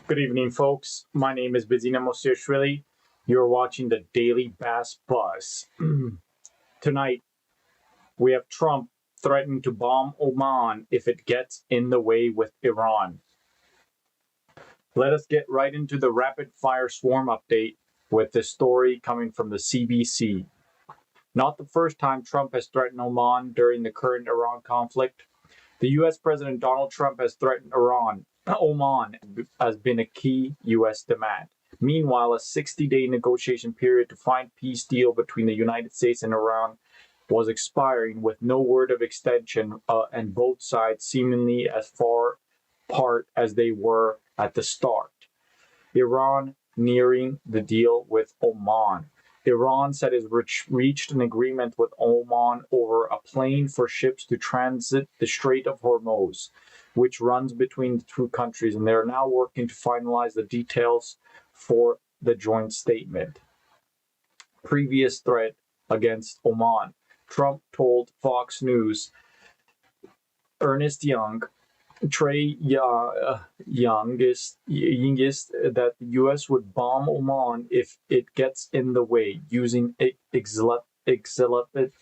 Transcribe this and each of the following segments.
Good evening, folks. My name is Bizina Mosiashvili. You're watching the Daily BAAS Buzz. Tonight, we have Trump threatening to bomb Oman if it gets in the way with Iran. Let us get right into the rapid-fire swarm update with this story coming from the CBC. Not the first time Trump has threatened Oman during the current Iran conflict. The U.S. President Donald Trump has threatened Oman has been a key U.S. demand. Meanwhile, a 60-day negotiation period to find peace deal between the United States and Iran was expiring with no word of extension and both sides seemingly as far apart as they were at the start. Iran nearing the deal with Oman. Iran said it reached an agreement with Oman over a plane for ships to transit the Strait of Hormuz, which runs between the two countries, and they are now working to finalize the details for the joint statement. Previous threat against Oman. Trump told Fox News Ernest Youngest that the U.S. would bomb Oman if it gets in the way, using expletive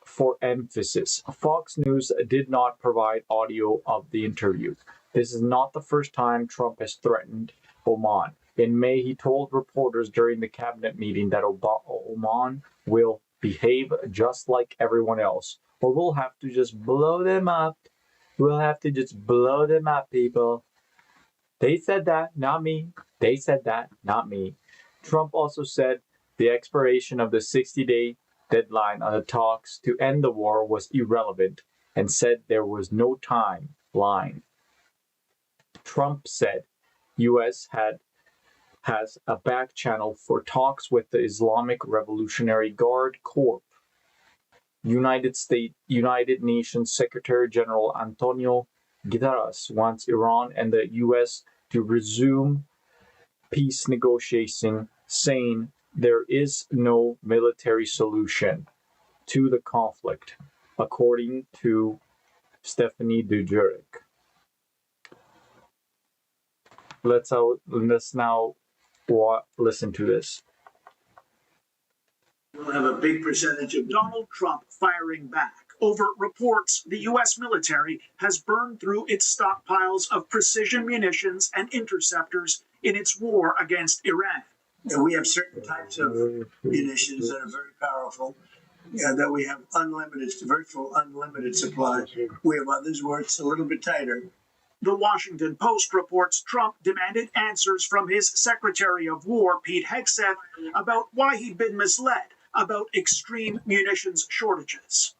for emphasis. Fox News did not provide audio of the interview. This is not the first time Trump has threatened Oman. In May, he told reporters during the cabinet meeting that Oman will behave just like everyone else, or we'll have to just blow them up. We'll have to just blow them up, people. They said that, not me. They said that, not me. Trump also said the expiration of the 60-day deadline on the talks to end the war was irrelevant and said there was no timeline. Trump said U.S. has a back channel for talks with the Islamic Revolutionary Guard Corps. United Nations Secretary General Antonio Guterres wants Iran and the U.S. to resume peace negotiations, saying there is no military solution to the conflict, according to Stephanie Dujarric. Let's now listen to this. We'll have a big percentage of Donald Trump firing back over reports the U.S. military has burned through its stockpiles of precision munitions and interceptors in its war against Iran. And we have certain types of munitions that are very powerful, that we have virtual unlimited supply. We have others where it's a little bit tighter. The Washington Post reports Trump demanded answers from his Secretary of War, Pete Hegseth, about why he'd been misled about extreme munitions shortages.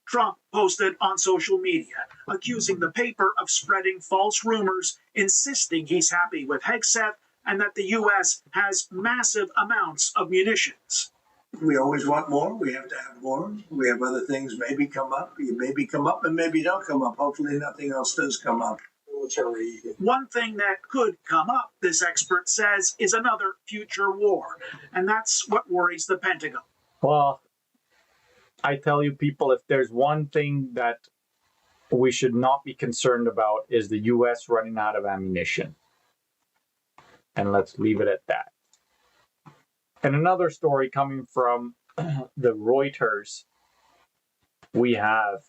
Trump posted on social media, accusing the paper of spreading false rumors, insisting he's happy with Hegseth and that the U.S. has massive amounts of munitions. We always want more. We have to have more. We have other things maybe come up. You maybe come up and maybe don't come up. Hopefully nothing else does come up. One thing that could come up, this expert says, is another future war. And that's what worries the Pentagon. Well, I tell you, people, if there's one thing that we should not be concerned about is the U.S. running out of ammunition. And let's leave it at that. And another story coming from the Reuters, we have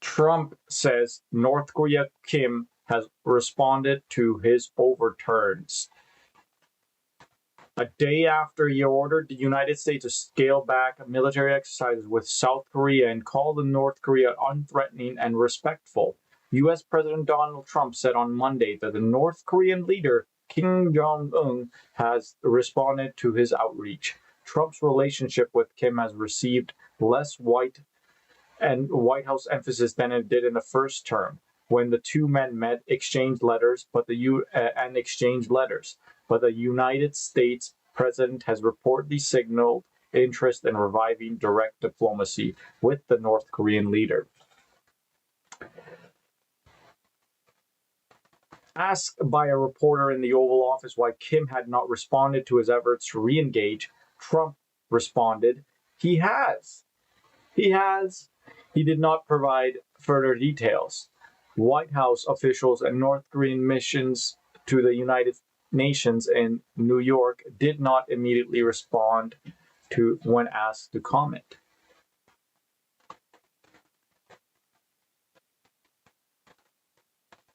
Trump says North Korea Kim has responded to his overturns. A day after he ordered the United States to scale back military exercises with South Korea and called North Korea unthreatening and respectful, U.S. President Donald Trump said on Monday that the North Korean leader Kim Jong Un has responded to his outreach. Trump's relationship with Kim has received less White House emphasis than it did in the first term, when the two men met, exchanged letters, but the United States president has reportedly signaled interest in reviving direct diplomacy with the North Korean leader. Asked by a reporter in the Oval Office why Kim had not responded to his efforts to re-engage, Trump responded, He has. He did not provide further details. White House officials and North Korean missions to the United Nations in New York did not immediately respond to when asked to comment.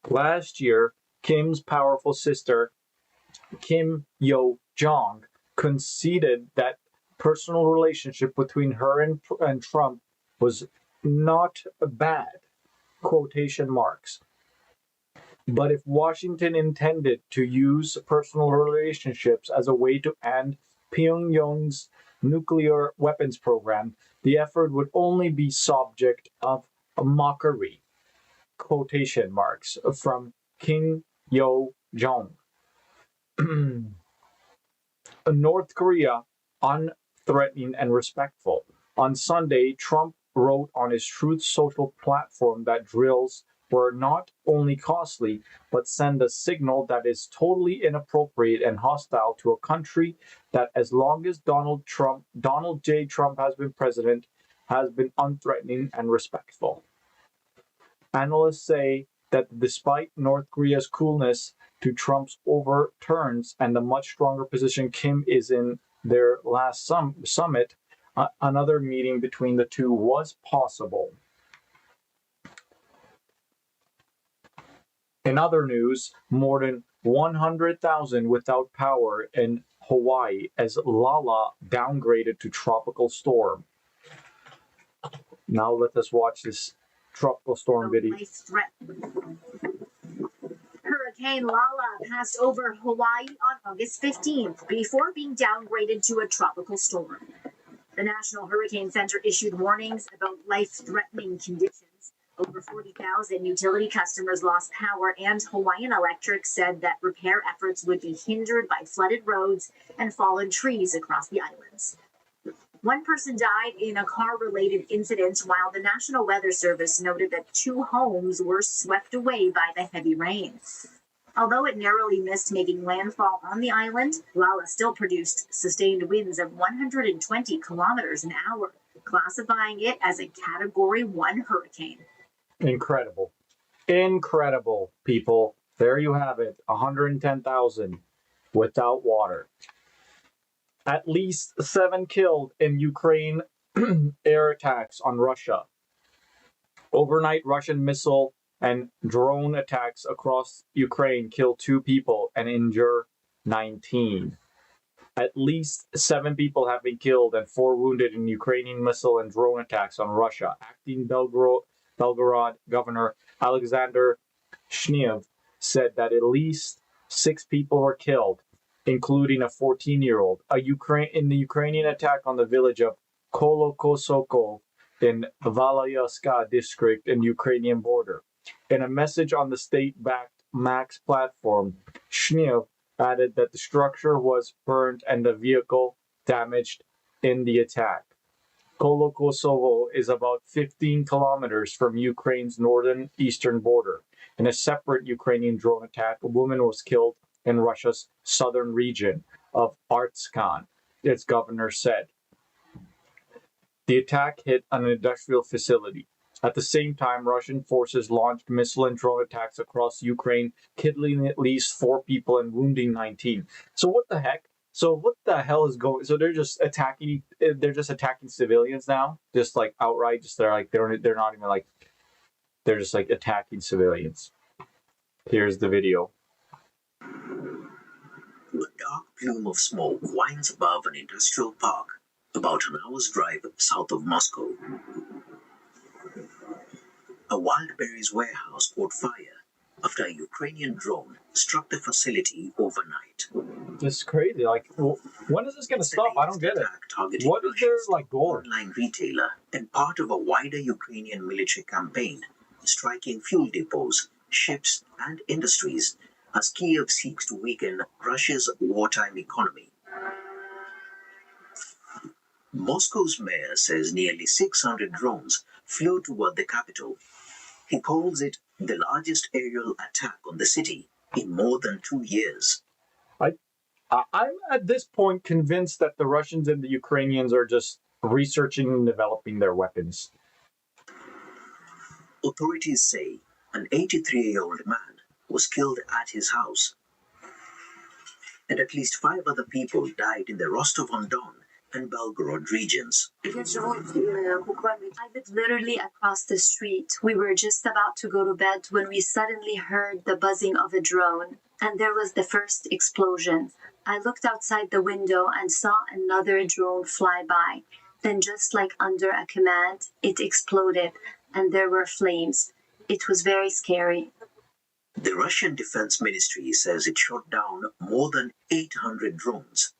Last year, Kim's powerful sister, Kim Yo Jong, conceded that personal relationship between her and Trump was not bad, quotation marks. But if Washington intended to use personal relationships as a way to end Pyongyang's nuclear weapons program, the effort would only be subject of a mockery, quotation marks, from Kim Yo Jong. North Korea, unthreatening and respectful. On Sunday, Trump wrote on his Truth Social platform that drills were not only costly, but send a signal that is totally inappropriate and hostile to a country that, as long as Donald J. Trump has been president, has been unthreatening and respectful. Analysts say that despite North Korea's coolness to Trump's overturns and the much stronger position Kim is in their last summit, another meeting between the two was possible. In other news, more than 100,000 without power in Hawaii as Lala downgraded to tropical storm. Now let us watch this tropical storm video. Hurricane Lala passed over Hawaii on August 15th before being downgraded to a tropical storm. The National Hurricane Center issued warnings about life-threatening conditions. Over 40,000 utility customers lost power, and Hawaiian Electric said that repair efforts would be hindered by flooded roads and fallen trees across the islands. One person died in a car-related incident, while the National Weather Service noted that 2 homes were swept away by the heavy rain. Although it narrowly missed making landfall on the island, Lala still produced sustained winds of 120 kilometers an hour, classifying it as a Category 1 hurricane. Incredible. Incredible, people. There you have it. 110,000 without water. At least 7 killed in Ukraine air attacks on Russia. Overnight Russian missile and drone attacks across Ukraine killed 2 people and injure 19. At least 7 people have been killed and 4 wounded in Ukrainian missile and drone attacks on Russia. Acting Belgorod Governor Alexander Shneev said that at least 6 people were killed, including a 14-year-old. In the Ukrainian attack on the village of Kolokosoko in Valayaska district in Ukrainian border. In a message on the state-backed Max platform, Shneev added that the structure was burned and the vehicle damaged in the attack. Kolokosovo is about 15 kilometers from Ukraine's northern eastern border. In a separate Ukrainian drone attack, a woman was killed in Russia's southern region of Artsakhan, its governor said. The attack hit an industrial facility. At the same time, Russian forces launched missile and drone attacks across Ukraine, killing at least 4 people and wounding 19. So what the heck? So what the hell is going? So they're just attacking civilians now, just like outright. Just they're not even like, they're just like attacking civilians. Here's the video. A dark plume of smoke winds above an industrial park, about an hour's drive south of Moscow. A wild berries warehouse caught fire after a Ukrainian drone struck the facility overnight. This is crazy. Like, when is this going to stop? I don't get it. What is their like goal? Online retailer and part of a wider Ukrainian military campaign, striking fuel depots, ships, and industries as Kiev seeks to weaken Russia's wartime economy. Moscow's mayor says nearly 600 drones flew toward the capital. He calls it the largest aerial attack on the city in more than 2 years. I'm at this point convinced that the Russians and the Ukrainians are just researching and developing their weapons. Authorities say an 83-year-old man was killed at his house, and at least 5 other people died in the Rostov-on-Don and Belgorod regions. I lived literally across the street. We were just about to go to bed when we suddenly heard the buzzing of a drone, and there was the first explosion. I looked outside the window and saw another drone fly by. Then, just like under a command, it exploded, and there were flames. It was very scary. The Russian Defense Ministry says it shot down more than 800 drones.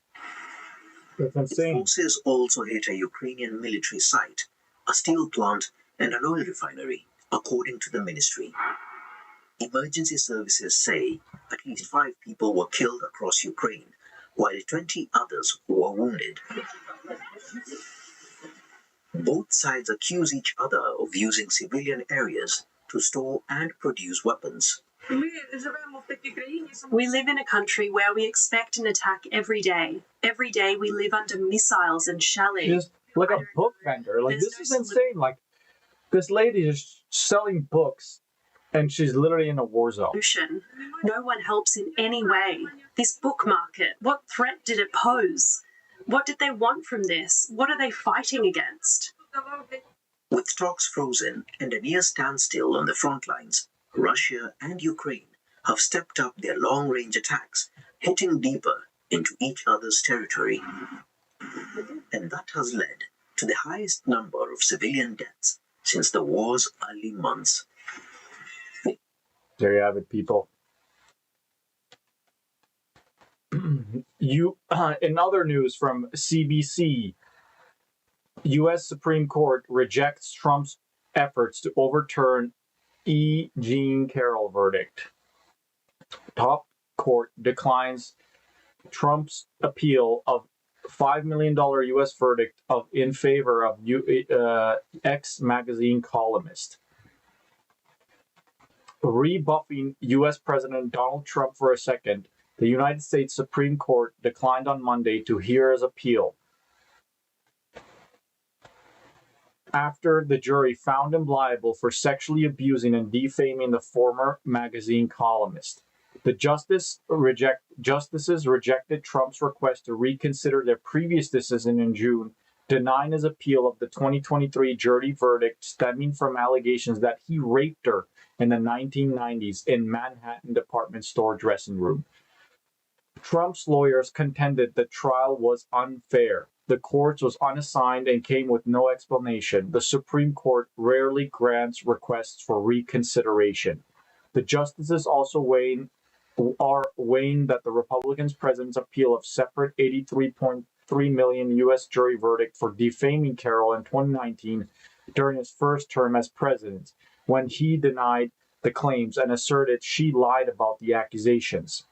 That's The insane. forces also hit a Ukrainian military site, a steel plant, and an oil refinery, according to the ministry. Emergency services say at least 5 people were killed across Ukraine, while 20 others were wounded. Both sides accuse each other of using civilian areas to store and produce weapons. We live in a country where we expect an attack every day. Every day we live under missiles and shelling. Just like a book vendor. Like, this is insane. Like, this lady is selling books, and she's literally in a war zone. No one helps in any way. This book market, what threat did it pose? What did they want from this? What are they fighting against? With talks frozen and a near standstill on the front lines, Russia and Ukraine have stepped up their long-range attacks, hitting deeper into each other's territory. And that has led to the highest number of civilian deaths since the war's early months. There you have it, people. In other news from CBC, U.S. Supreme Court rejects Trump's efforts to overturn Jean Carroll verdict. Top court declines Trump's appeal of $5 million U.S. verdict in favor of X magazine columnist. Rebuffing U.S. President Donald Trump for a second, the United States Supreme Court declined on Monday to hear his appeal after the jury found him liable for sexually abusing and defaming the former magazine columnist. The justices rejected Trump's request to reconsider their previous decision in June, denying his appeal of the 2023 jury verdict stemming from allegations that he raped her in the 1990s in Manhattan department store dressing room. Trump's lawyers contended the trial was unfair. The court was unassigned and came with no explanation. The Supreme Court rarely grants requests for reconsideration. The justices also are weighing that the Republican president's appeal of separate $83.3 million U.S. jury verdict for defaming Carroll in 2019 during his first term as president, when he denied the claims and asserted she lied about the accusations.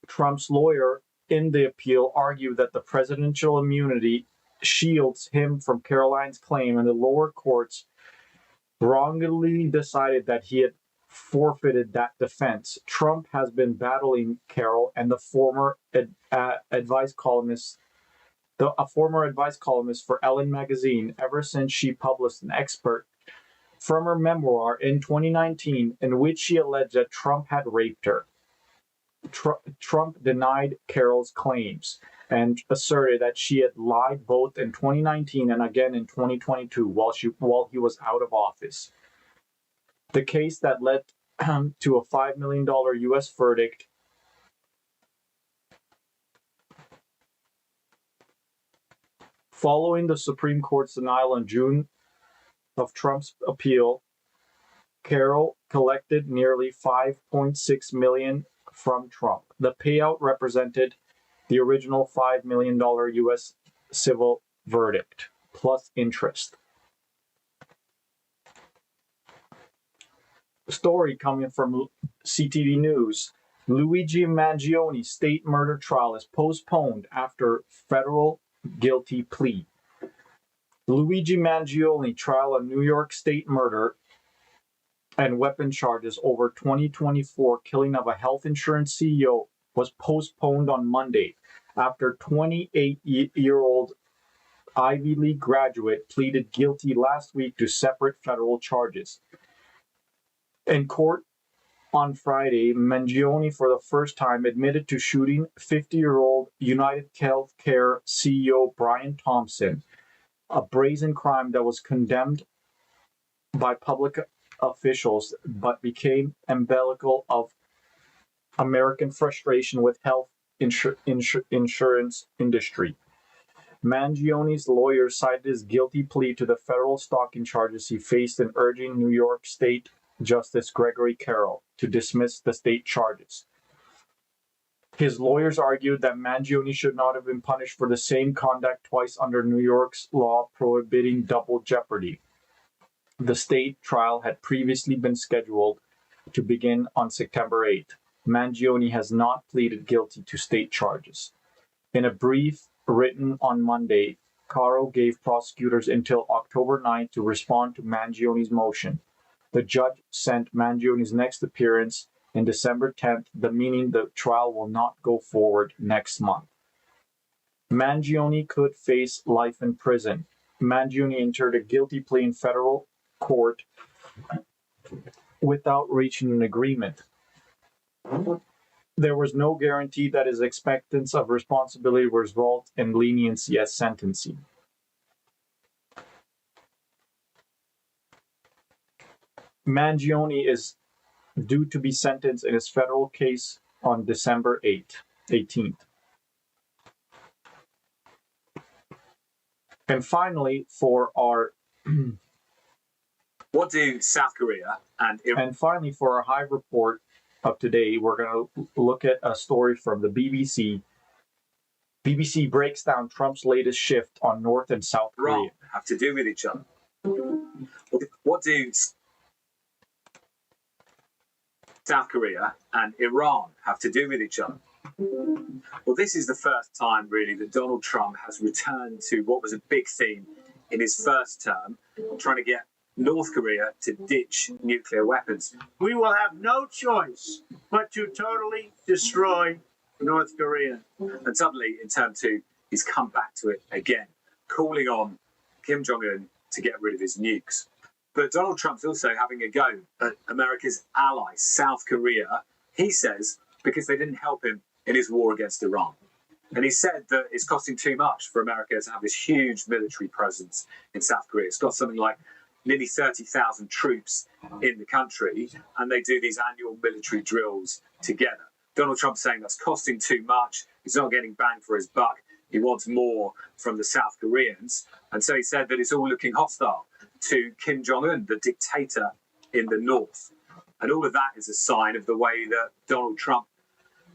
Trump's lawyer in the appeal argued that the presidential immunity shields him from Caroline's claim, and the lower courts wrongly decided that he had forfeited that defense. Trump has been battling Carroll and the former advice columnist for Ellen magazine ever since she published an excerpt from her memoir in 2019 in which she alleged that Trump had raped her. Trump denied Carroll's claims and asserted that she had lied both in 2019 and again in 2022 while he was out of office. The case that led to a $5 million U.S. verdict following the Supreme Court's denial in June of Trump's appeal, Carroll collected nearly $5.6 million from Trump. The payout represented the original $5 million U.S. civil verdict, plus interest. Story coming from CTV News. Luigi Mangione state murder trial is postponed after federal guilty plea. Luigi Mangione trial on New York state murder and weapon charges over 2024 killing of a health insurance CEO was postponed on Monday after 28-year-old Ivy League graduate, pleaded guilty last week to separate federal charges. In court on Friday, Mangione for the first time admitted to shooting 50-year-old United Healthcare CEO Brian Thompson, a brazen crime that was condemned by public officials but became emblematic of American frustration with health insurance industry. Mangione's lawyers cited his guilty plea to the federal stalking charges he faced in urging New York State Justice Gregory Carroll to dismiss the state charges. His lawyers argued that Mangione should not have been punished for the same conduct twice under New York's law prohibiting double jeopardy. The state trial had previously been scheduled to begin on September 8th. Mangione has not pleaded guilty to state charges. In a brief written on Monday, Carroll gave prosecutors until October 9th to respond to Mangione's motion. The judge sent Mangione's next appearance in December 10th, meaning the trial will not go forward next month. Mangione could face life in prison. Mangione entered a guilty plea in federal court without reaching an agreement. There was no guarantee that his acceptance of responsibility would result in leniency as sentencing. Mangione is due to be sentenced in his federal case on December 18th. And finally, for our what do South Korea and Iran? And finally, for our Hive report of today, we're going to look at a story from the BBC. BBC breaks down Trump's latest shift on North and South Korea. Have to do with each other. What do South Korea and Iran have to do with each other? Well, this is the first time, really, that Donald Trump has returned to what was a big theme in his first term, trying to get North Korea to ditch nuclear weapons. We will have no choice but to totally destroy North Korea. And suddenly, in term two, he's come back to it again, calling on Kim Jong Un to get rid of his nukes. But Donald Trump's also having a go at America's ally, South Korea, he says, because they didn't help him in his war against Iran. And he said that it's costing too much for America to have this huge military presence in South Korea. It's got something like nearly 30,000 troops in the country, and they do these annual military drills together. Donald Trump saying that's costing too much. He's not getting bang for his buck. He wants more from the South Koreans. And so he said that it's all looking hostile to Kim Jong Un, the dictator in the north. And all of that is a sign of the way that Donald Trump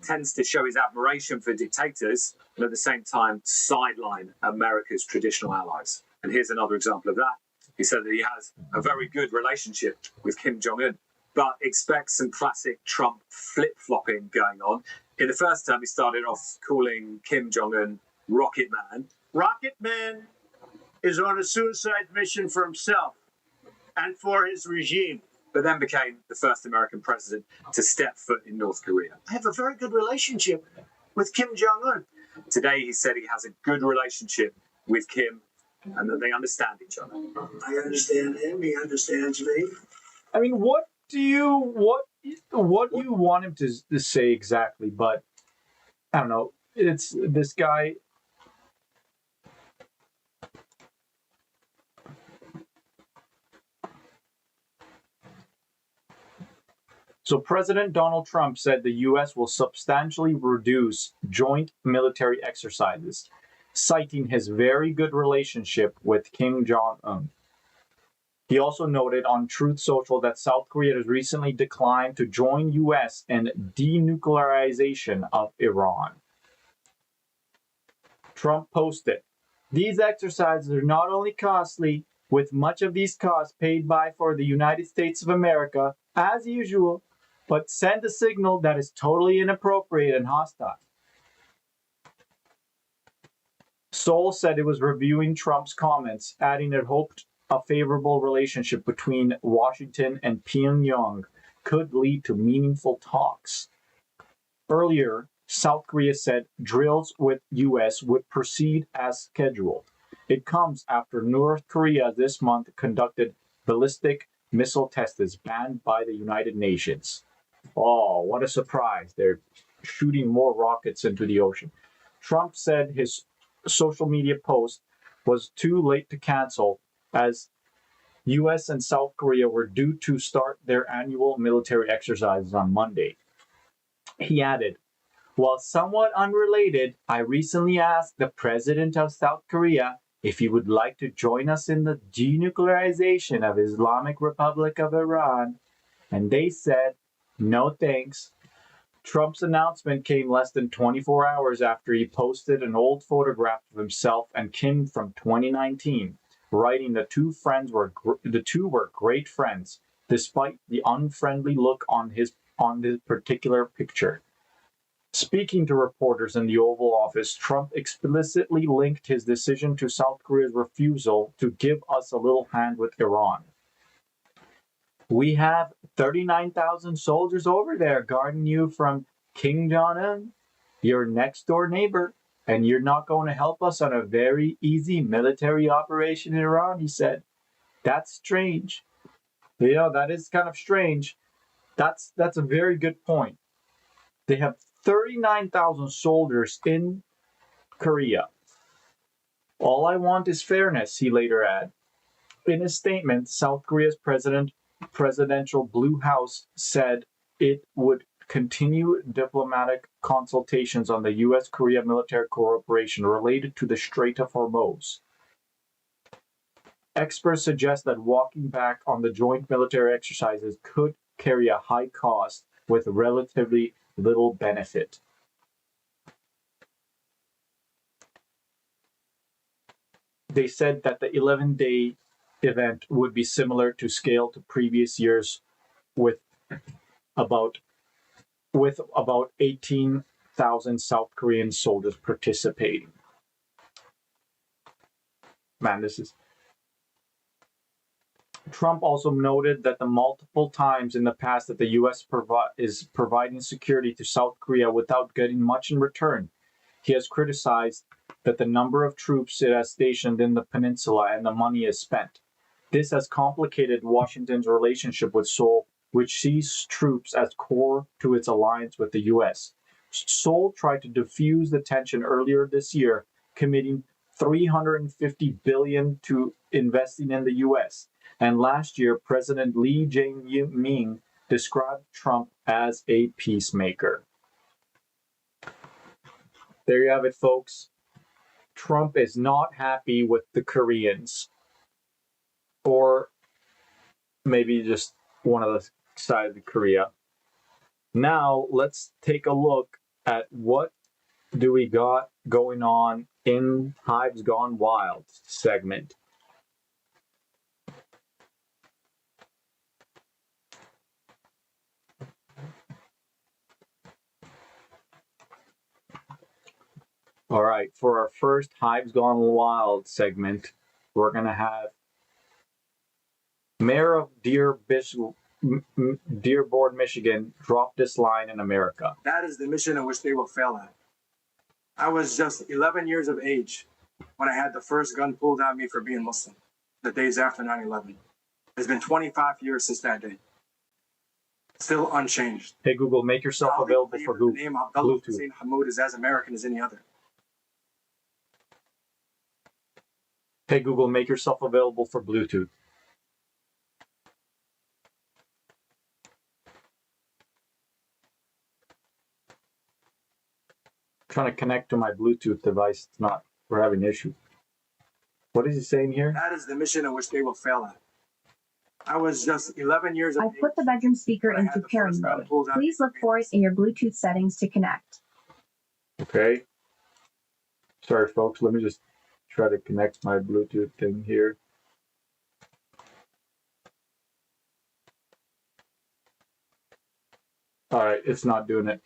tends to show his admiration for dictators and at the same time sideline America's traditional allies. And here's another example of that. He said that he has a very good relationship with Kim Jong Un, but expects some classic Trump flip-flopping going on. In the first term, he started off calling Kim Jong Un Rocket Man. Rocket Man is on a suicide mission for himself and for his regime. But then became the first American president to step foot in North Korea. I have a very good relationship with Kim Jong Un. Today, he said he has a good relationship with Kim and that they understand each other. I understand him. He understands me. I mean, what do you want him to say exactly? But I don't know. It's this guy. So President Donald Trump said the U.S. will substantially reduce joint military exercises, citing his very good relationship with Kim Jong Un. He also noted on Truth Social that South Korea has recently declined to join U.S. in denuclearization of Iran. Trump posted, "These exercises are not only costly, with much of these costs paid by for the United States of America, as usual, but send a signal that is totally inappropriate and hostile." Seoul said it was reviewing Trump's comments, adding it hoped a favorable relationship between Washington and Pyongyang could lead to meaningful talks. Earlier, South Korea said drills with U.S. would proceed as scheduled. It comes after North Korea this month conducted ballistic missile tests banned by the United Nations. Oh, what a surprise. They're shooting more rockets into the ocean. Trump said his social media post was too late to cancel as U.S. and South Korea were due to start their annual military exercises on Monday. He added, while somewhat unrelated, I recently asked the president of South Korea if he would like to join us in the denuclearization of Islamic Republic of Iran, and they said, no thanks. Trump's announcement came less than 24 hours after he posted an old photograph of himself and Kim from 2019, writing the two were great friends, despite the unfriendly look on the particular picture. Speaking to reporters in the Oval Office, Trump explicitly linked his decision to South Korea's refusal to give us a little hand with Iran. We have 39,000 soldiers over there guarding you from Kim Jong Un, your next door neighbor, and you're not going to help us on a very easy military operation in Iran, he said. That's strange. That is kind of strange. That's a very good point. They have 39,000 soldiers in Korea. All I want is fairness, he later added. In a statement, South Korea's presidential Blue House said it would continue diplomatic consultations on the U.S. Korea military cooperation related to the Strait of Hormuz. Experts suggest that walking back on the joint military exercises could carry a high cost with relatively little benefit. They said that the 11-day event would be similar to scale to previous years with about 18,000 South Korean soldiers participating. Trump also noted that the multiple times in the past that the U.S. is providing security to South Korea without getting much in return. He has criticized that the number of troops it has stationed in the peninsula and the money is spent. This has complicated Washington's relationship with Seoul, which sees troops as core to its alliance with the U.S. Seoul tried to diffuse the tension earlier this year, committing $350 billion to investing in the U.S. And last year, President Lee Jae-myung described Trump as a peacemaker. There you have it, folks. Trump is not happy with the Koreans. Or maybe just one of the side of Korea. Now, let's take a look at what do we got going on in Hives Gone Wild segment. All right, for our first Hives Gone Wild segment, we're going to have Mayor of Dearborn, Michigan, drop this line in America. That is the mission in which they will fail at. I was just 11 years of age when I had the first gun pulled on me for being Muslim, the days after 9/11. It's been 25 years since that day. Still unchanged. Hey, Google, make yourself available for Google. The name Abdullah Hussein Hamoud is as American as any other. Hey, Google, make yourself available for Bluetooth. Trying to connect to my Bluetooth device. It's not. We're having an issue. What is he saying here? That is the mission in which they will fail at. I was just 11 years of age. I've put the bedroom speaker into pairing mode. Please look for it in your Bluetooth settings to connect. Okay. Sorry, folks. Let me just try to connect my Bluetooth thing here. All right, it's not doing it.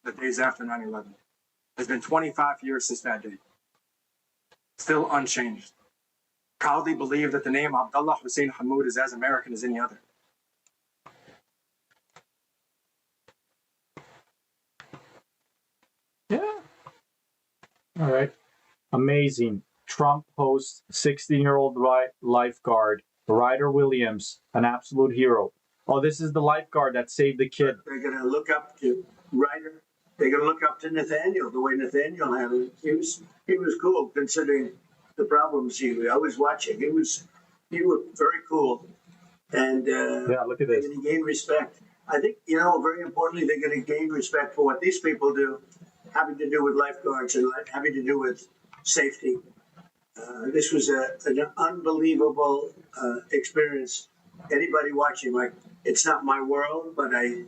The days after 9/11. It's been 25 years since that day. Still unchanged. Proudly believe that the name Abdullah Hussein Hamoud is as American as any other. Yeah. All right. Amazing. Trump hosts 16-year-old lifeguard, Ryder Williams, an absolute hero. Oh, this is the lifeguard that saved the kid. They're going to look up to Ryder. They're going to look up to Nathaniel, the way Nathaniel handled it. He was cool considering the problems I was watching. He was very cool. And yeah, look at this. They're going to gain respect. I think, very importantly, they're going to gain respect for what these people do, having to do with lifeguards and having to do with safety. This was an unbelievable experience. Anybody watching, it's not my world, but I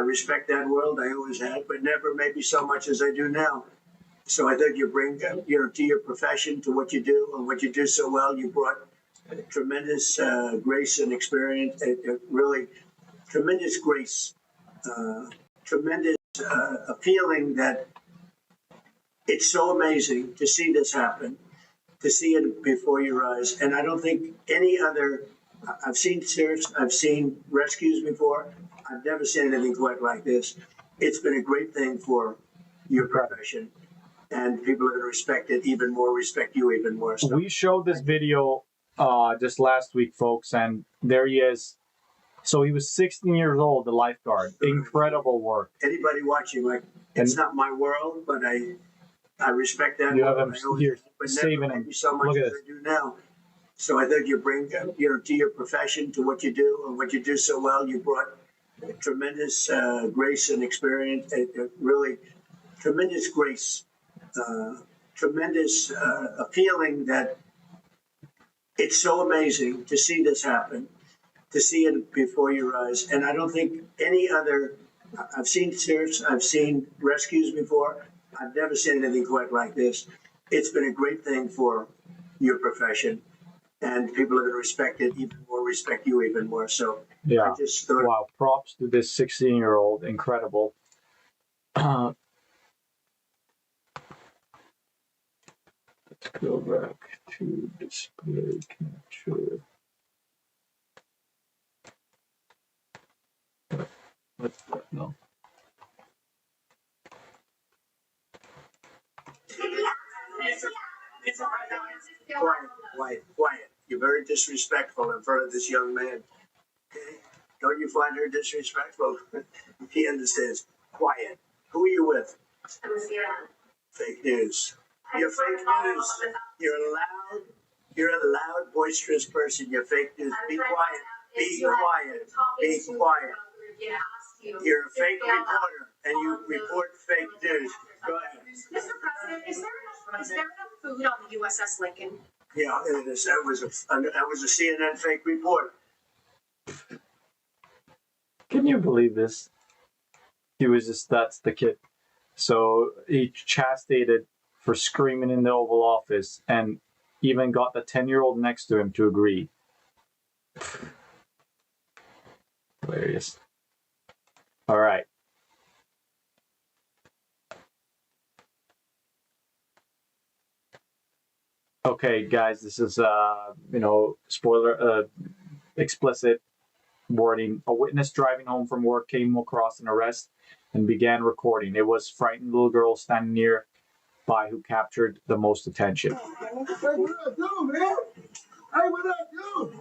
respect that world. I always had, but never maybe so much as I do now. So I think you bring, to your profession, to what you do and what you do so well. You brought tremendous grace and experience, really tremendous grace, tremendous a feeling that it's so amazing to see this happen, to see it before your eyes. And I don't think any other, I've seen search, I've seen rescues before. I've never seen anything quite like this. It's been a great thing for your profession, and people are going to respect it even more, respect you even more. So we showed this video just last week, folks, and there he is. So he was 16 years old, the lifeguard. Incredible work. Anybody watching, it's not my world, but I respect that. You have him here saving him. So much Look at as this. I do now. So I think you bring, to your profession, to what you do and what you do so well. You brought tremendous grace and experience, really tremendous grace, tremendous a feeling that it's so amazing to see this happen, to see it before your eyes. And I don't think any other, I've seen search, I've seen rescues before. I've never seen anything quite like this. It's been a great thing for your profession, and people are going to respect it even more, respect you even more. So yeah, I just thought, wow, props to this 16-year-old. Incredible. Let's go back to display capture. No. Quiet. You're very disrespectful in front of this young man. Okay? Don't you find her disrespectful? He understands. Quiet. Who are you with? Fake news. You're fake news. You're a loud, boisterous person. You're fake news. Be quiet. Be quiet. Be quiet. You're a fake reporter, and you report fake news. Go ahead. Mr. President, is there enough food on the USS Lincoln? Yeah, it is. That was a CNN fake report. Can you believe this? He was that's the kid. So he chastiated for screaming in the Oval Office, and even got the 10-year-old next to him to agree. Hilarious. All right. Okay, guys, this is spoiler explicit warning. A witness driving home from work came across an arrest and began recording. It was frightened little girl standing nearby who captured the most attention. Hey, what I do, man? Hey, what I do?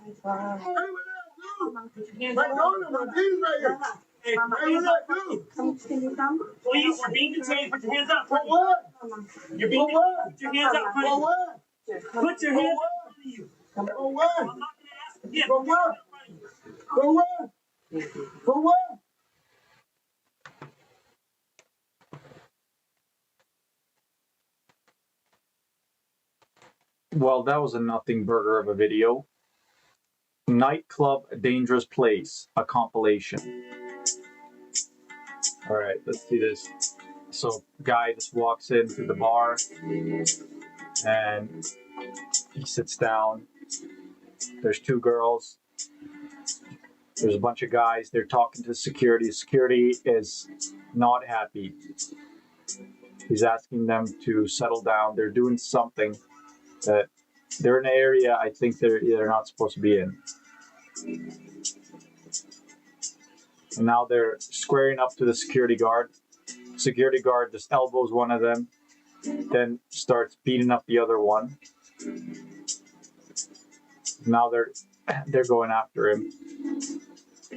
My daughter, my kid's right here. Hey, what I do? Can you come? Please, you're being detained. Put your hands up. For what? You're being detained. Put your hands up. For what? Put your hands up in front of you. For what? I'm not going to ask again. For what? For what? For what? Well, that was a nothing burger of a video. Nightclub, a dangerous place, a compilation. All right, let's see this. So, guy just walks into the bar and he sits down. There's two girls. There's a bunch of guys. They're talking to security. Security is not happy. He's asking them to settle down. They're doing something that they're in an area I think they're not supposed to be in. And now they're squaring up to the security guard. Security guard just elbows one of them, then starts beating up the other one. Now they're going after him.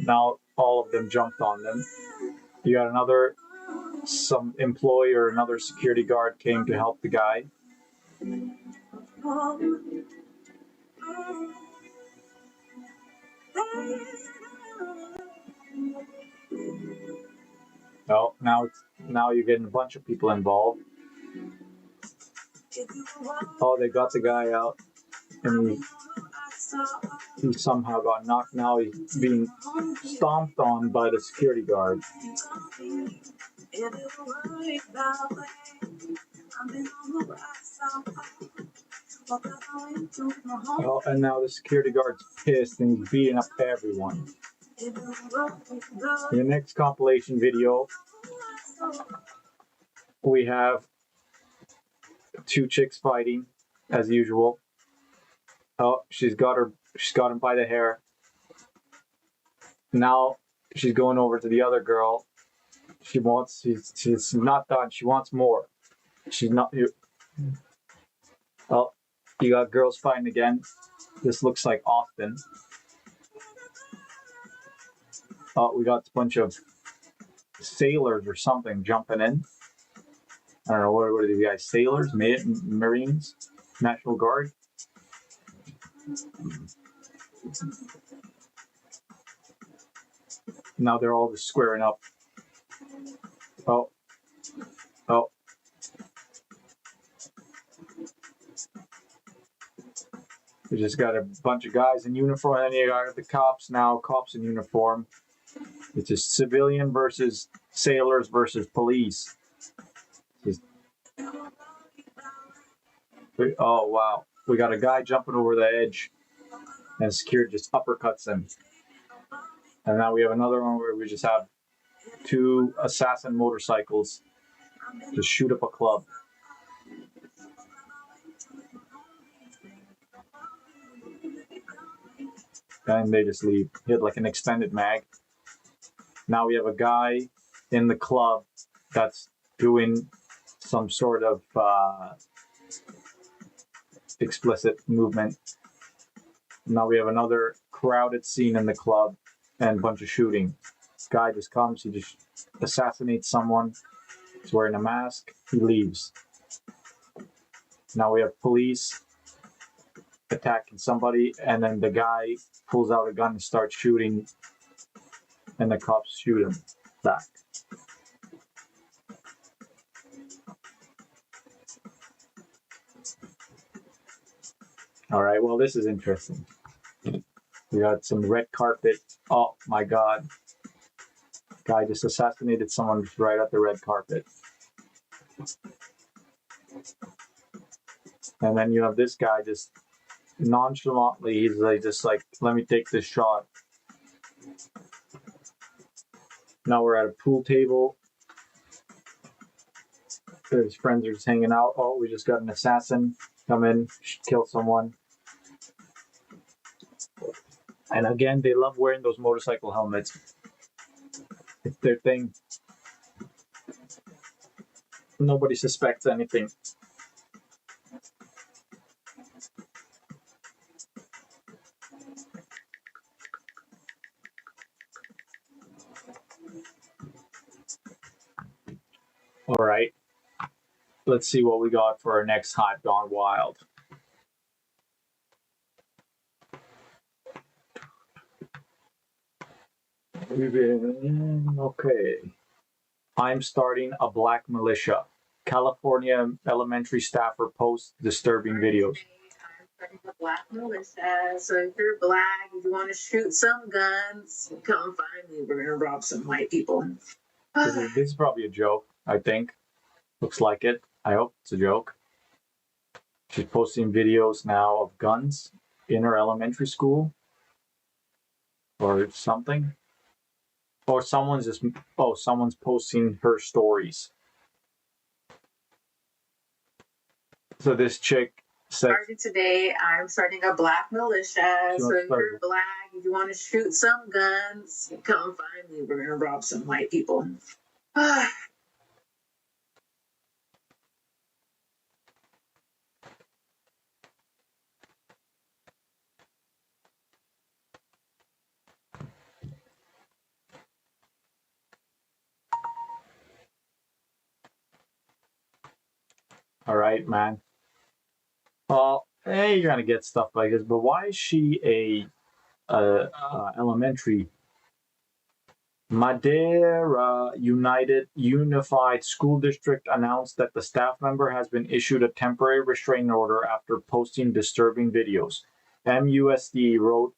Now all of them jumped on them. You got some employee or another security guard came to help the guy. Oh, now you're getting a bunch of people involved. Oh, they got the guy out, and he somehow got knocked. Now he's being stomped on by the security guard. Oh, and now the security guard's pissed and he's beating up everyone. In the next compilation video, we have two chicks fighting as usual. Oh, she's got him by the hair. Now she's going over to the other girl. She's not done. She wants more. She's not. Oh, you got girls fighting again. This looks like Austin. Oh, we got a bunch of sailors or something jumping in. I don't know, what are these guys? Sailors? Marines? National Guard? Now they're all just squaring up. Oh. We just got a bunch of guys in uniform, and then you got the cops now, cops in uniform. It's a civilian versus sailors versus police. Oh, wow. We got a guy jumping over the edge, and security just uppercuts him. And now we have another one where we just have two assassin motorcycles to shoot up a club. And they just leave. Hit like an extended mag. Now we have a guy in the club that's doing some sort of explicit movement. Now we have another crowded scene in the club and a bunch of shooting. This guy just comes, he just assassinates someone. He's wearing a mask, he leaves. Now we have police attacking somebody, and then the guy pulls out a gun and starts shooting, and the cops shoot him back. All right, well, this is interesting. We got some red carpet. Oh my God. Guy just assassinated someone right at the red carpet. And then you have this guy just nonchalantly, he's like, just like, let me take this shot. Now we're at a pool table. His friends are just hanging out. Oh, we just got an assassin come in, kill someone. And again, they love wearing those motorcycle helmets. It's their thing. Nobody suspects anything. All right. Let's see what we got for our next Hives Gone Wild. Okay. I'm starting a black militia. California elementary staffer posts disturbing videos. I'm starting a black militia. So if you're black, if you want to shoot some guns, come find me. We're gonna rob some white people. This is probably a joke, I think. Looks like it. I hope it's a joke. She's posting videos now of guns in her elementary school. Or something. Or someone's posting her stories. So this chick said, Starting today, I'm starting a black militia. So if you're black, if you want to shoot some guns, come find me. We're gonna rob some white people. All right, man. Well, hey, you're gonna get stuff like this, but why is she a elementary? Madeira Unified School District announced that the staff member has been issued a temporary restraining order after posting disturbing videos. MUSD wrote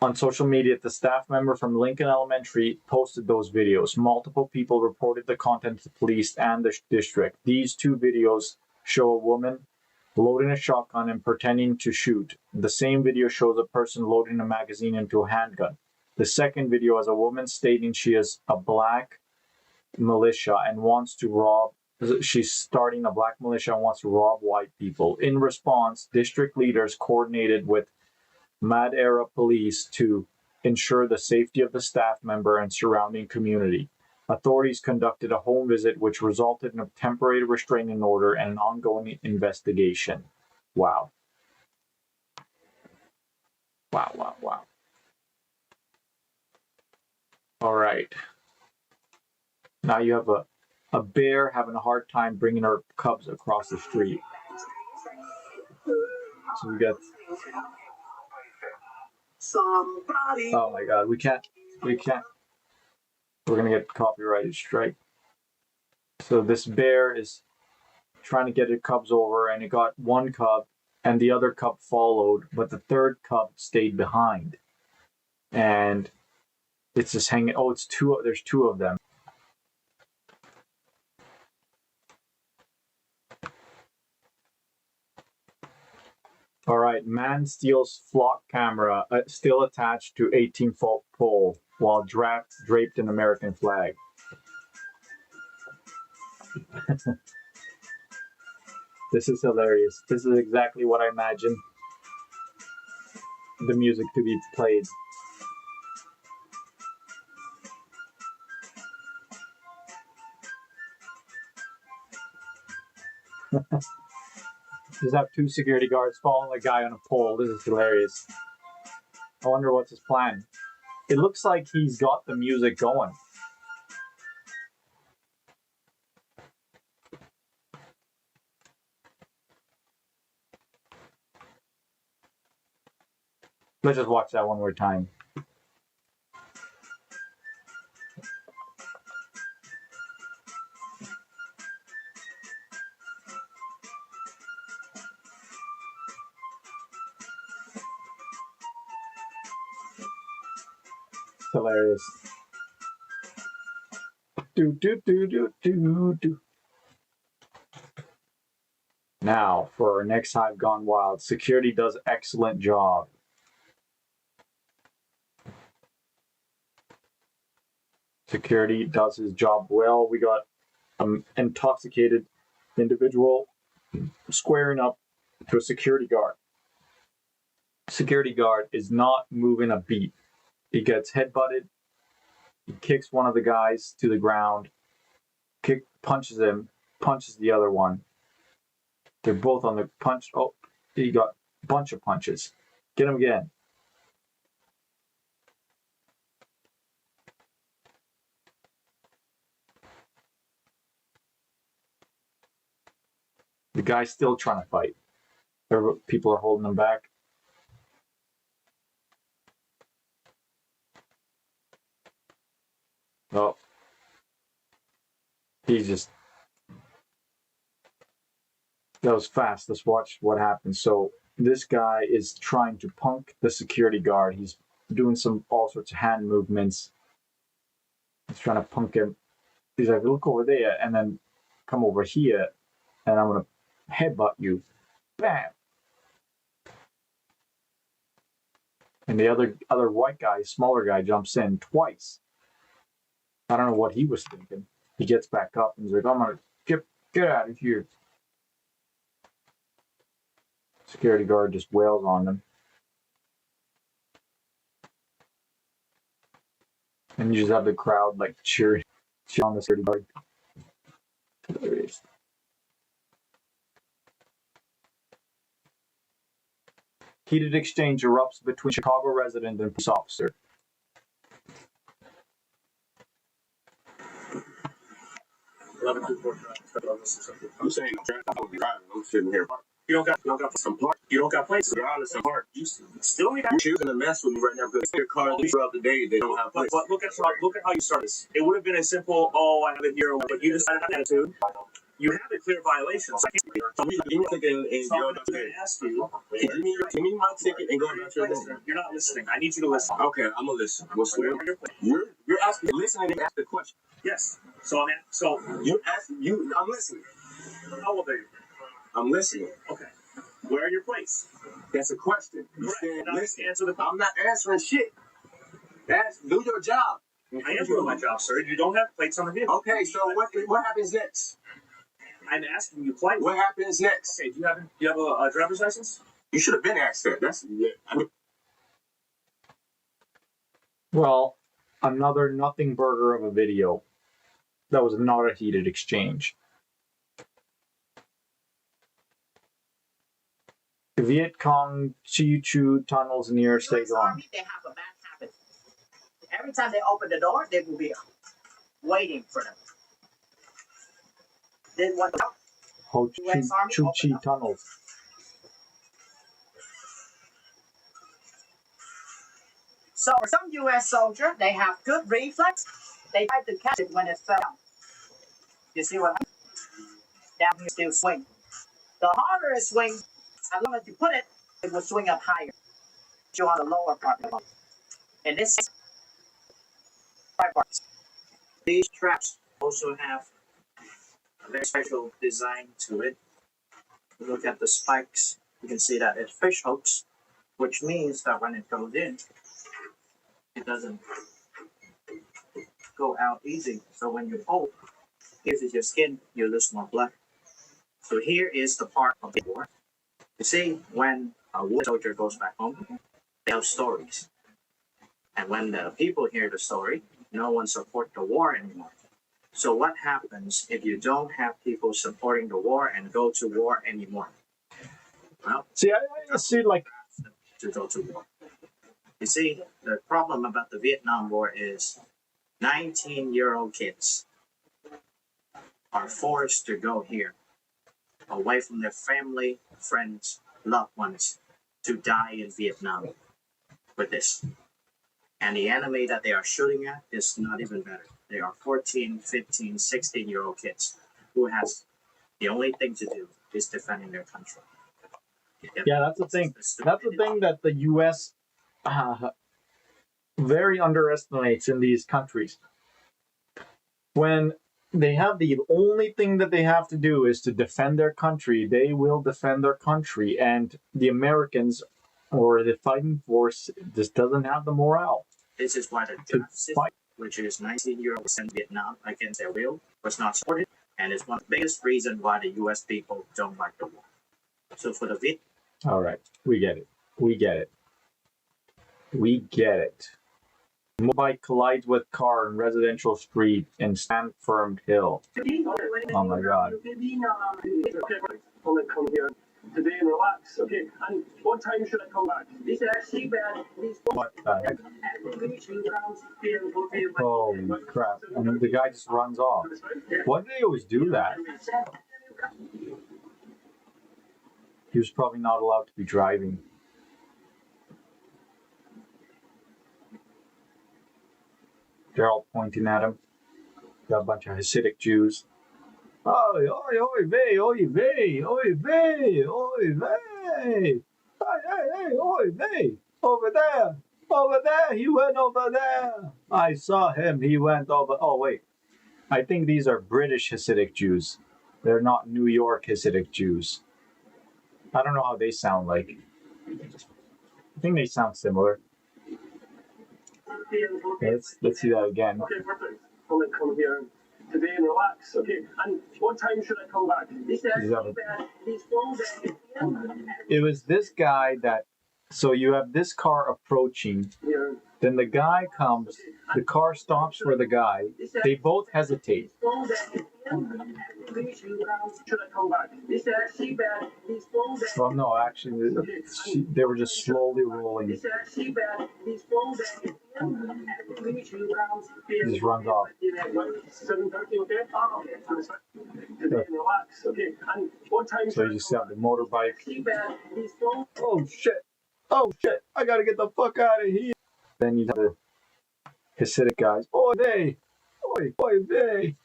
on social media that the staff member from Lincoln Elementary posted those videos. Multiple people reported the content to police and the district. These two videos show a woman loading a shotgun and pretending to shoot. The same video shows a person loading a magazine into a handgun. The second video has a woman stating she is a black militia and wants to rob. She's starting a black militia and wants to rob white people. In response, district leaders coordinated with Madeira police to ensure the safety of the staff member and surrounding community. Authorities conducted a home visit which resulted in a temporary restraining order and an ongoing investigation. Wow. Wow. All right. Now you have a bear having a hard time bringing her cubs across the street. So we got... Oh my God, we can't. We're gonna get copyrighted strike. So this bear is trying to get its cubs over, and it got one cub, and the other cub followed, but the third cub stayed behind. And it's just hanging. Oh, it's two. There's two of them. All right, man steals flock camera, still attached to 18-foot pole while draped in American flag. This is hilarious. This is exactly what I imagine the music to be played. Just have two security guards following a guy on a pole. This is hilarious. I wonder what's his plan. It looks like he's got the music going. Let's just watch that one more time. Hilarious. Do. Now, for our next Hive Gone Wild, security does excellent job. Security does his job well. We got an intoxicated individual squaring up to a security guard. Security guard is not moving a beat. He gets headbutted. He kicks one of the guys to the ground. Punches him. Punches the other one. They're both on the punch. Oh, he got a bunch of punches. Get him again. The guy's still trying to fight. People are holding him back. Oh. He's just... That was fast. Let's watch what happens. So this guy is trying to punk the security guard. He's doing all sorts of hand movements. He's trying to punk him. He's like, look over there, and then come over here, and I'm going to headbutt you. Bam! And the other white guy, smaller guy, jumps in twice. I don't know what he was thinking. He gets back up and he's like, I'm going to get out of here. Security guard just wails on them. And you just have the crowd like cheering on the security guard. Hilarious. Heated exchange erupts between Chicago resident and police officer. I'm saying I'm driving. I'm sitting here. You don't got some park. You don't got places. Regardless of park, you still need that. You're choosing to mess with me right now because your car throughout the day they don't have place. But look at how you started this. It would have been a simple, oh, I have it here, but you decided on attitude. You have a clear violation. So Give me a ticket and go about your day. Ask you. Give me my ticket and go about your day. You're not listening. I need you to listen. Okay, I'm gonna listen. You're asking, listening and ask the question. Yes. You're asking. I'm listening. How old are you? I'm listening. Okay. Where are your plates? That's a question. You Right. said listen. Answer the I'm not answering shit. Do your job. I am doing my job, sir. You don't have plates on the vehicle. Okay, so what happens next? I'm asking you politely. What happens next? Okay, do you have a driver's license? You should have been asked that. Well, another nothing burger of a video. That was not a heated exchange. The Viet Cong Chi tunnels near Saigon. They have a bad habit. Every time they open the door, they will be waiting for them. Then what? Ho Chi tunnels. So for some U.S. soldier, they have good reflex. They try to catch it when it fell. You see what happens? Down here still swing. The harder it swings, as long as you put it, it will swing up higher. You on the lower part of the body. And this is 5 parts. These traps also have a very special design to it. Look at the spikes. You can see that it's fish hooks, which means that when it goes in, it doesn't go out easy. So when you pull, if it's your skin, you lose more blood. So here is the part of the war. You see, when a war soldier goes back home, they tell stories. And when the people hear the story, no one supports the war anymore. So what happens if you don't have people supporting the war and go to war anymore? Well, see, I see like to go to war. You see, the problem about the Vietnam War is 19-year-old kids are forced to go here, away from their family, friends, loved ones, to die in Vietnam with this. And the enemy that they are shooting at is not even better. They are 14, 15, 16-year-old kids who has the only thing to do is defending their country. Yeah, that's the thing. That's the thing that the U.S. Very underestimates in these countries. When they have the only thing that they have to do is to defend their country, they will defend their country. And the Americans or the fighting force just doesn't have the morale. This is why the draft system, which is 19-year-olds in Vietnam against their will, was not supported. And it's one of the biggest reasons why the U.S. people don't like the war. So for the Viet. All right, we get it. We get it. We get it. Motorbike collides with car in residential street in Stanford Hill. Oh my God. Come here today and relax. Okay, and what time should I come back? This is actually bad. What the heck? Holy crap. And the guy just runs off. Why do they always do that? He was probably not allowed to be driving. They're all pointing at him. Got a bunch of Hasidic Jews. Oi, oi, oi, vey, oi, vey, oi, vey, oi, vey. Hey, oi, vey. Over there, he went over there. I saw him, he went over. Oh, wait. I think these are British Hasidic Jews. They're not New York Hasidic Jews. I don't know how they sound like. I think they sound similar. Okay, let's see that again. Okay, perfect. Come here today and relax. Okay, and what time should I come back? It was this guy that. So you have this car approaching, Then the guy comes, the car stops for the guy. They both hesitate. Well, no, actually, they were just slowly rolling. He just runs off. So you just have the motorbike. Oh shit! Oh shit! I gotta get the fuck out of here. Then you have the Hasidic guys. Oy vey! Oy vey!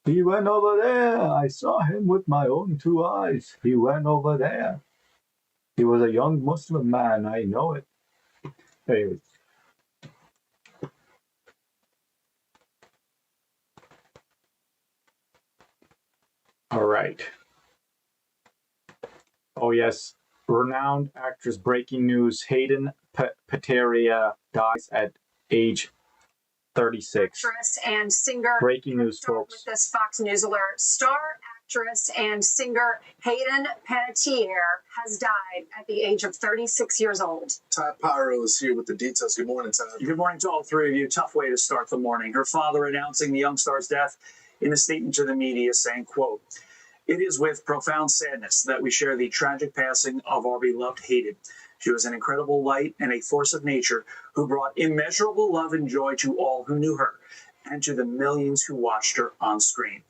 He went over there. I saw him with my own two eyes. He went over there. He was a young Muslim man. I know it. Anyways. All right. Oh, yes. Renowned actress, breaking news. Hayden Panettiere dies at age 36. Actress and singer. Breaking news, folks. With this Fox News alert. Star actress and singer Hayden Panettiere has died at the age of 36 years old. Ty Pyro is here with the details. Good morning, Ty. Good morning to all three of you. Tough way to start the morning. Her father announcing the young star's death in a statement to the media saying, quote, "It is with profound sadness that we share the tragic passing of our beloved Hayden. She was an incredible light and a force of nature who brought immeasurable love and joy to all who knew her and to the millions who watched her on screen."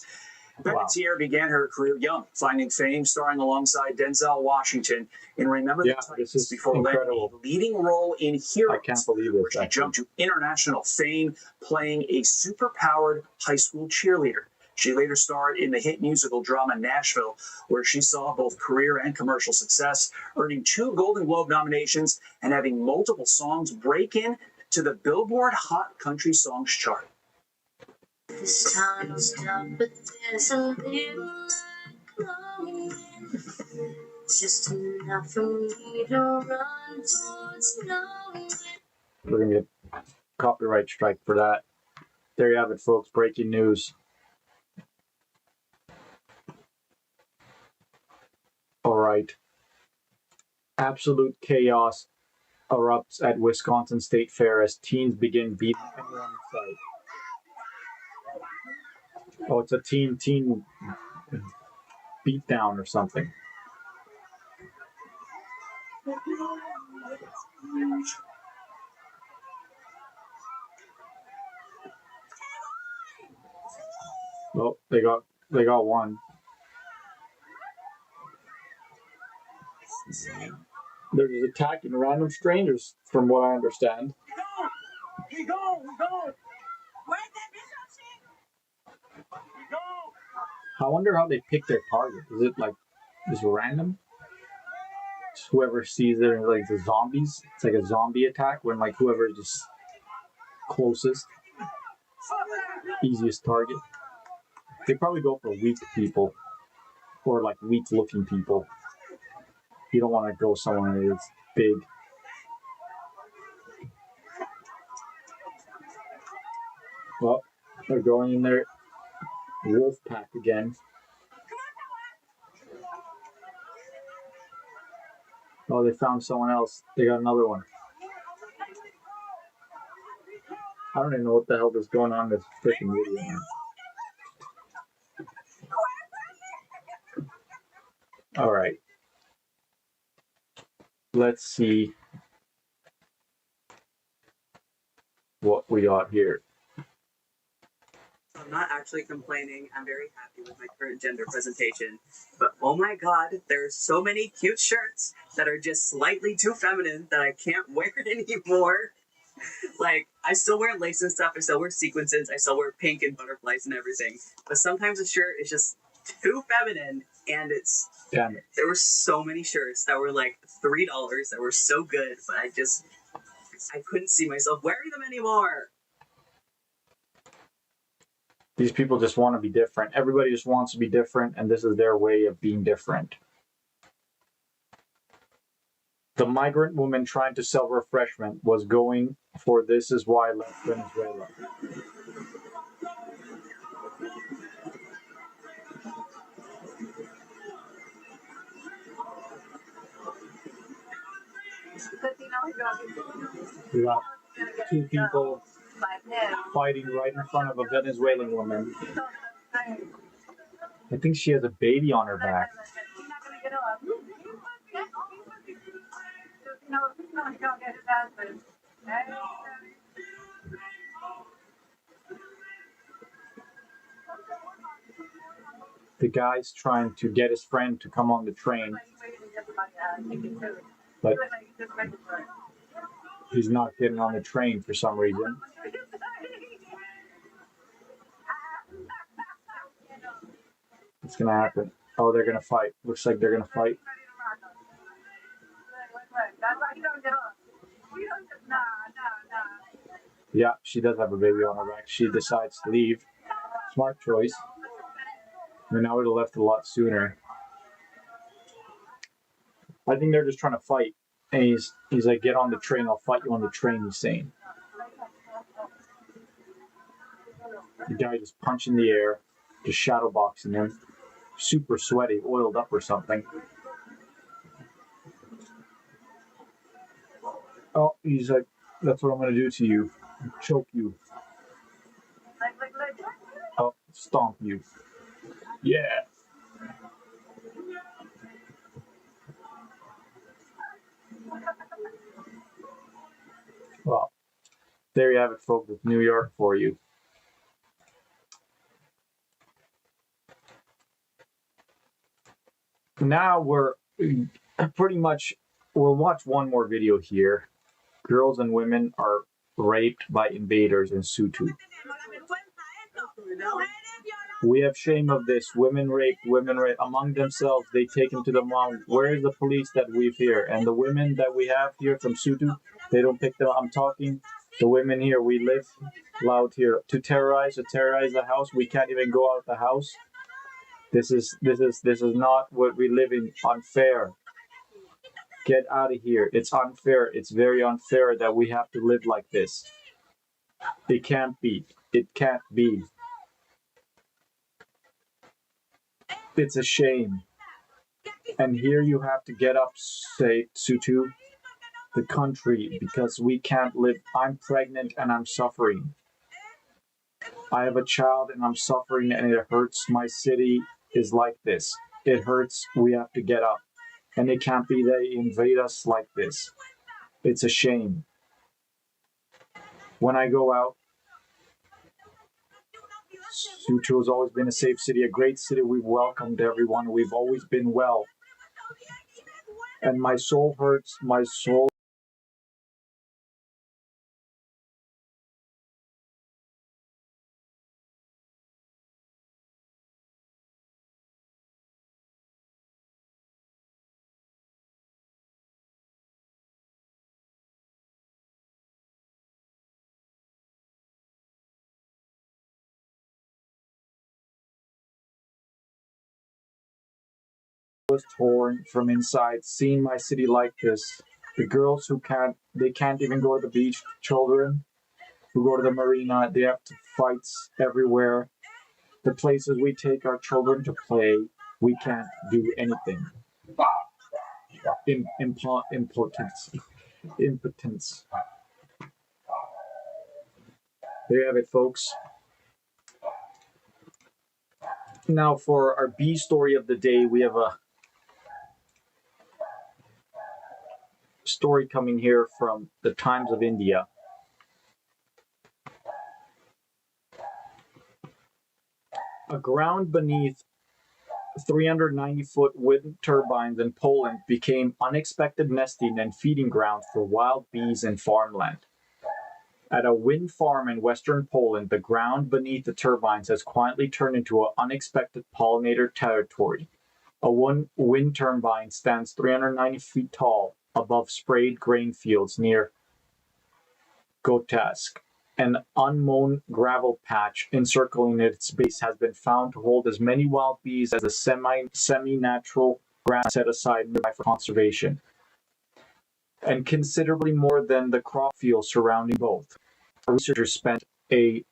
Panettiere began her career young, finding fame starring alongside Denzel Washington in Remember the Titans before landing a leading role in Heroes, where she jumped to international fame playing a superpowered high school cheerleader. She later starred in the hit musical drama Nashville, where she saw both career and commercial success, earning 2 Golden Globe nominations and having multiple songs break in to the Billboard Hot Country Songs chart. This time stop, but there's a little glowing. Just enough for me to run towards knowing. We're going to get a copyright strike for that. There you have it, folks. Breaking news. All right. Absolute chaos erupts at Wisconsin State Fair as teens begin beating anyone in sight. Oh, it's a teen beatdown or something. Oh, they got one. They're just attacking random strangers, from what I understand. We go. I wonder how they pick their target. Is it like just random? Just whoever sees it, like the zombies. It's like a zombie attack when like whoever is just closest, easiest target. They probably go for weak people or like weak-looking people. You don't want to go somewhere that's big. Well, they're going in there. Wolf pack again. Oh, they found someone else. They got another one. I don't even know what the hell is going on in this freaking video, man. All right. Let's see what we got here. I'm not actually complaining. I'm very happy with my current gender presentation. But oh my god, there are so many cute shirts that are just slightly too feminine that I can't wear anymore. Like, I still wear lace and stuff, I still wear sequins, I still wear pink and butterflies and everything. But sometimes a shirt is just too feminine, and it's... Damn it. There were so many shirts that were like $3 that were so good, but I couldn't see myself wearing them anymore. These people just want to be different. Everybody just wants to be different, and this is their way of being different. The migrant woman trying to sell refreshment was going for "This is why I left Venezuela." We got two people fighting right in front of a Venezuelan woman. I think she has a baby on her back. The guy's trying to get his friend to come on the train, but he's not getting on the train for some reason. What's gonna happen? Oh, they're gonna fight. Looks like they're gonna fight. Yeah, she does have a baby on her back. She decides to leave. Smart choice. I mean, I would have left a lot sooner. I think they're just trying to fight. And he's like, get on the train, I'll fight you on the train, he's saying. The guy just punching the air, just shadow boxing him. Super sweaty, oiled up or something. Oh, he's like, that's what I'm going to do to you. Choke you. Oh, stomp you. Yeah. Well, there you have it, folks, with New York for you. Now we'll watch one more video here. Girls and women are raped by invaders in Sutu. We have shame of this. Women raped among themselves. They take them to the mom. Where is the police that we've here? And the women that we have here from Sutu, they don't pick them. I'm talking the women here. We live loud here to terrorize the house. We can't even go out the house. This is not what we live in. Unfair. Get out of here. It's unfair. It's very unfair that we have to live like this. It can't be. It can't be. It's a shame. And here you have to get up, say, Sutu, the country, because we can't live. I'm pregnant and I'm suffering. I have a child and I'm suffering and it hurts. My city is like this. It hurts. We have to get up. And it can't be they invade us like this. It's a shame. When I go out, Sutu has always been a safe city, a great city. We've welcomed everyone. We've always been well. And my soul hurts. My soul was torn from inside, seeing my city like this. The girls who can't even go to the beach. Children who go to the marina, they have to fights everywhere. The places we take our children to play, we can't do anything. Impotence. There you have it, folks. Now for our B story of the day, we have a story coming here from the Times of India. A ground beneath 390-foot wind turbines in Poland became unexpected nesting and feeding grounds for wild bees and farmland. At a wind farm in western Poland, the ground beneath the turbines has quietly turned into an unexpected pollinator territory. A wind turbine stands 390 feet tall above sprayed grain fields near Gotask. An unmown gravel patch encircling its base has been found to hold as many wild bees as a semi-natural grass set aside nearby for conservation, and considerably more than the crop fields surrounding both. Researchers spent a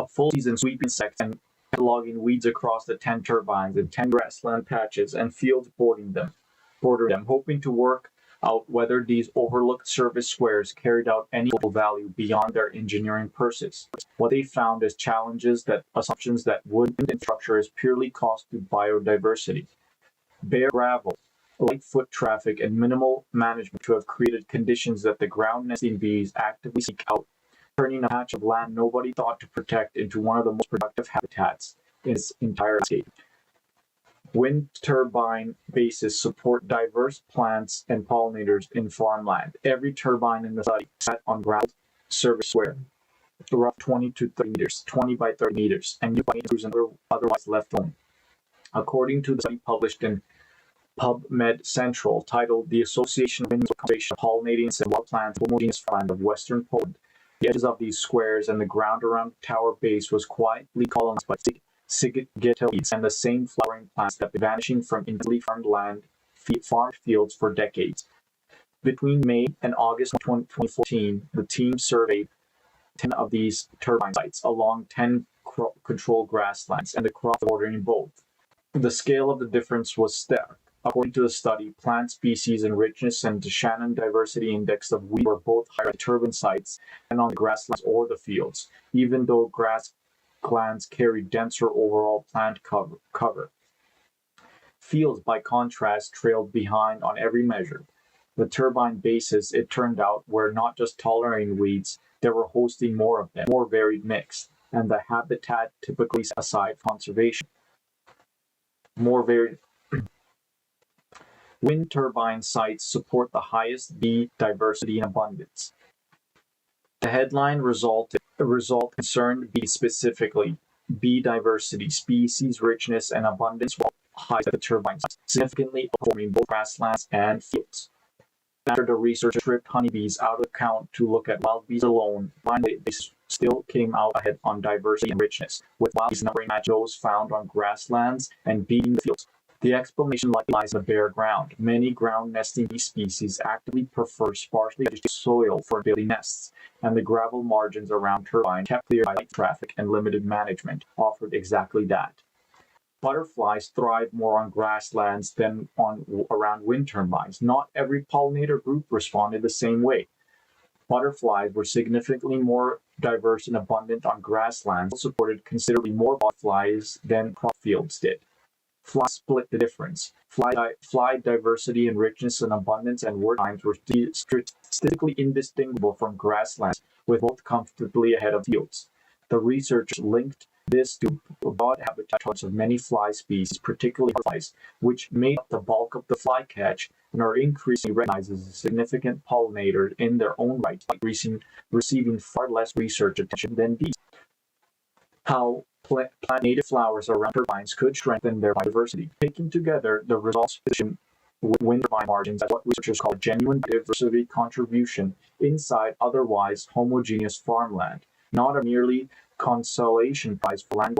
full season sweeping insects and cataloging weeds across the 10 turbines and 10 grassland patches and fields bordering them. ordering them, hoping to work out whether these overlooked service squares carried out any value beyond their engineering purposes. What they found is assumptions that wood infrastructure is purely cost to biodiversity. Bare gravel, light foot traffic, and minimal management to have created conditions that the ground nesting bees actively seek out, turning a patch of land nobody thought to protect into one of the most productive habitats in its entire landscape. Wind turbine bases support diverse plants and pollinators in farmland. Every turbine in the study sat on ground service square, rough 20 to 30 meters, 20 by 30 meters, and used by otherwise left alone. According to the study published in PubMed Central, titled "The Association of Wind Conservation, Pollinating and Wild Plants Homogeneous Farmland of Western Poland," the edges of these squares and the ground around tower base was quietly colonized by Sigittal weeds and the same flowering plants that have been vanishing from intensely farmed fields for decades. Between May and August 2014, the team surveyed 10 of these turbine sites along 10 controlled grasslands, and the crop bordering both. The scale of the difference was stark. According to the study, plant species and richness and the Shannon Diversity Index of wheat were both higher at turbine sites and on the grasslands or the fields, even though grasslands carry denser overall plant cover. Fields, by contrast, trailed behind on every measure. The turbine bases, it turned out, were not just tolerating weeds, they were hosting more of them, more varied mix, and the habitat typically set aside for conservation. More varied. Wind turbine sites support the highest bee diversity and abundance. The headline result concerned bees specifically. Bee diversity, species richness, and abundance were high at the turbine sites, significantly outperforming both grasslands and fields. After the research stripped honeybees out of account to look at wild bees alone, finally they still came out ahead on diversity and richness, with wild bees numbering at those found on grasslands and beating the fields. The explanation lies in the bare ground. Many ground nesting bee species actively prefer sparsely vegetated soil for building nests, and the gravel margins around turbines, kept clear by light traffic and limited management, offered exactly that. Butterflies thrive more on grasslands than around wind turbines. Not every pollinator group responded the same way. Butterflies were significantly more diverse and abundant on grasslands, supported considerably more butterflies than crop fields did. Flies split the difference. Fly diversity and richness and abundance and word times were statistically indistinguishable from grasslands, with both comfortably ahead of fields. The researchers linked this to broad habitats of many fly species, particularly butterflies, which made up the bulk of the flycatch and are increasingly recognized as a significant pollinator in their own right, receiving far less research attention than bees. How plant native flowers around turbines could strengthen their biodiversity. Taken together, the results position wind turbine margins as what researchers call a genuine biodiversity contribution inside otherwise homogeneous farmland, not a merely consolation prize for land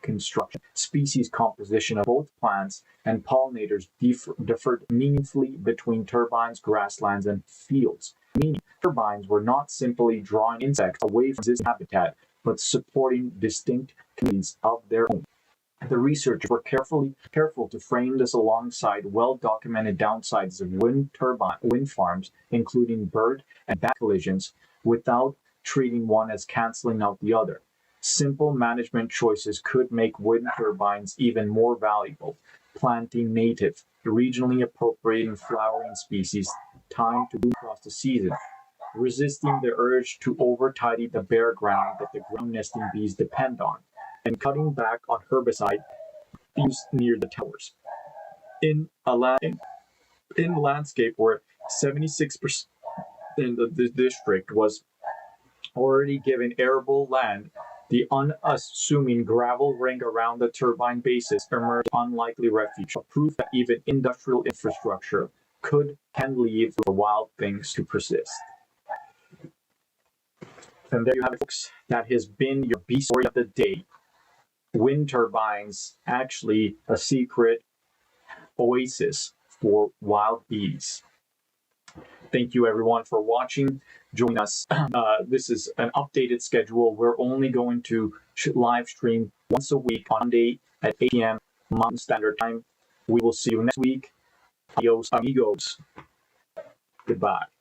construction. Species composition of both plants and pollinators differed meaningfully between turbines, grasslands, and fields. Meaning, turbines were not simply drawing insects away from this habitat, but supporting distinct communities of their own. The researchers were careful to frame this alongside well-documented downsides of wind farms, including bird and bat collisions, without treating one as canceling out the other. Simple management choices could make wind turbines even more valuable. Planting native, regionally appropriate and flowering species timed to bloom across the season, resisting the urge to over-tidy the bare ground that the ground nesting bees depend on, and cutting back on herbicide used near the towers. In a landscape where 76% in the district was already given arable land, the unassuming gravel ring around the turbine bases emerged unlikely refuge, a proof that even industrial infrastructure can leave for wild things to persist. And there you have it, folks. That has been your bee story of the day. Wind turbines, actually a secret oasis for wild bees. Thank you everyone for watching. Join us. This is an updated schedule. We're only going to live stream once a week on Monday at 8 p.m. Mountain Standard Time. We will see you next week. Adios, amigos. Goodbye.